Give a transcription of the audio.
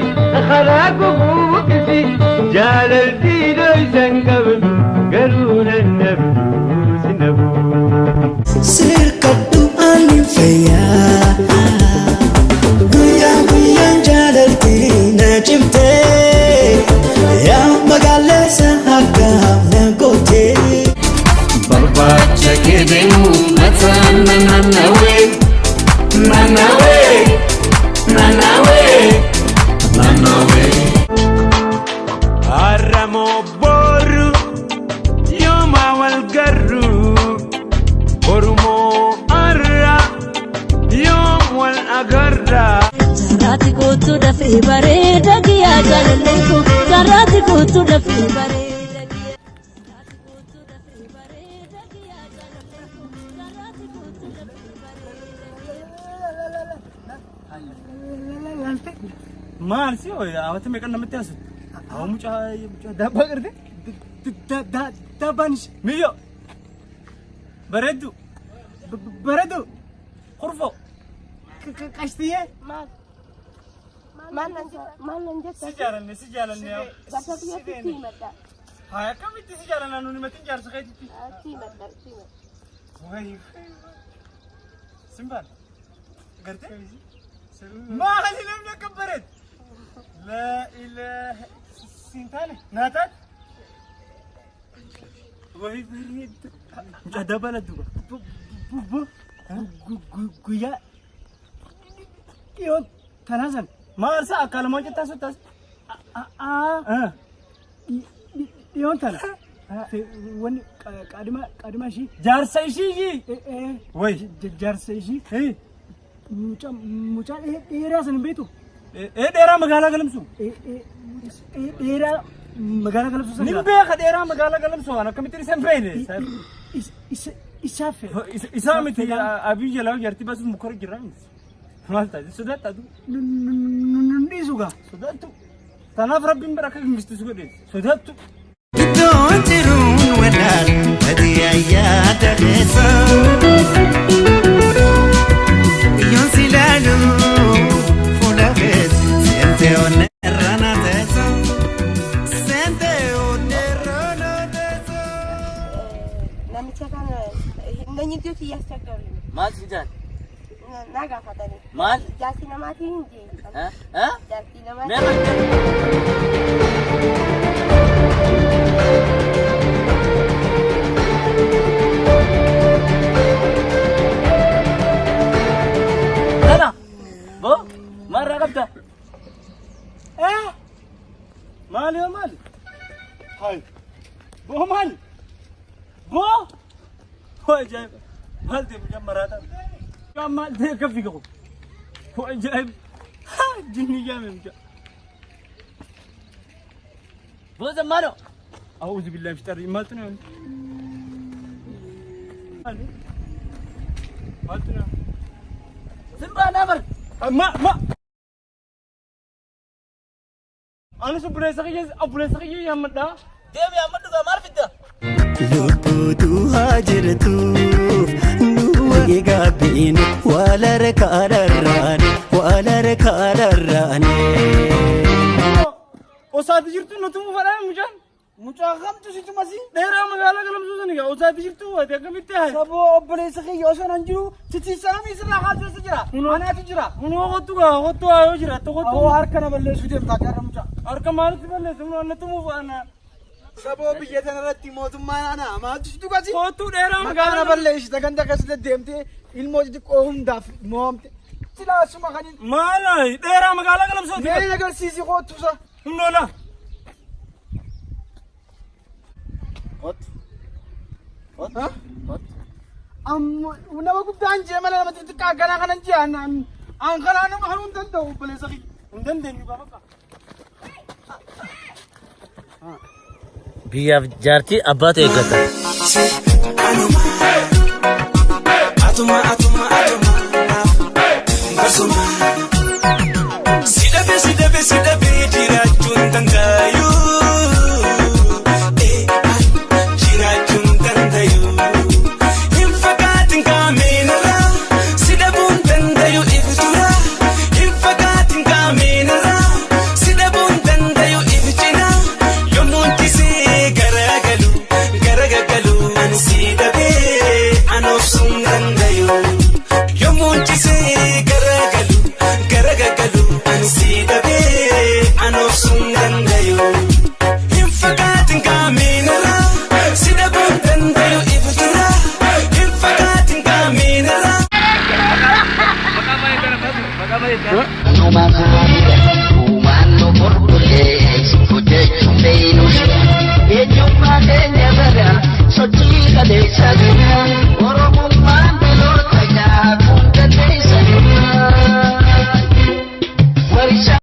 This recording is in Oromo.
في خلاك وكفي جلالتي ليسن قبل قالوا النبوس نبوس سير قدو أني فيا قويا قويا جلالتي نجمتي يا مقالة سحقام نقوتي بابا شكيدين متانا ناناوي ناناوي ناناوي ناناوي هرمو بورو يوم والقرو برمو أرى يوم والأقرى Sarati kutu dafi bareda kiya jalallenko Sarati kutu dafi bareda kiya Sarati kutu dafi bareda kiya jalallenko Sarati kutu dafi bareda kiya maal si hoy awate meeqa namatti hasu awu mucaa dabbaa garte dabbaanis miyyo bareeddu qurfo qashtiye maal nanjetta si jaalanne bakka kiyatti madda haa akkamitti si jaalanna nuni matiin jaarsa keetitti madda way simbaan garte maali namni akka bareed la ilaha sintane naatat way bareed mucaa dabbala duba guyyaa dhiyoon tanaasan maal sa'a akkalamoo jettaa sottaas dhiyoon tana wanni qaadima ishii jaarsa ishii way jaarsa ishii mucaa dheeraa san hin beektu dheeraa magaalaa galamsu dheeraa magaalaa galamsu san nin beeka dheeraa magaalaa galamsu waan akkamitti isan beeyne isaaf isaa miti abii jalaa jarti basu mukora jirra maal taati sodaata adu dhiisu gaa sodaattu tanaaf rabbiin bara akka gingistisi godhe sodaattu Iddoon jiruun walaal badii ayyaada keessa Yoon si laalu fuula keessa seentee onneerra na teessa seentee onneerra na teessa namicha kana inni iddootti yaaschaggabni maal si jaan naa gaafatanii maal jaartii namaatiin hin jee jaartii namaatiin meeqa Nana, bo, marra qabda. maali yoo maali hay boo maali boo hoo ajaa'iba maal ta'e mucaan maraata mucaan maal ta'e akka fiiga kun hoo ajaa'iba jinni jaame mucaa Bo zamano. أعوذ بالله من الشيطان الرجيم مالتنا مالتنا Simba namar. ما أنا سبري سقيه أبري سقيه يا مدة Devi amadu ga marfida. Lubbuutu haajirtuuf nuwwee gaabbiin wala rakkaadharraani وساعات جرتوا نتوم فرام مجان مجاهم تسيت مسي ديرا مغالا كلام سوزني كا وساعات جرتوا هذا كم يتاه Saboo obboleessa يوسف ننجو تتسامي سلا حاجة سجرا أنا تجرا منو غطوا أيو جرا أو تغطوا هاركنا بلش فيديو بتاعك رمجا أركم مالك بلله سمو نتوم فانا Saboo biyya irratti mootummaan ana maaltu dhugati غطوا ديرا maqaan مغالا balleessi saganta akkasitti deemtee ilmoo xixiqqoo hundaaf mo'amte silaasuma kanin مالا ديرا مغالا كلام سوزني mee agarsiisi kootusa نولا nama guddaan jee mala nama xixiqqaa akkanaa kanan jee an kanaa nama hanuu hin danda'u obboleessa kiyya ندندن يبقى Biyyaaf jaartii abbaatu eeggata.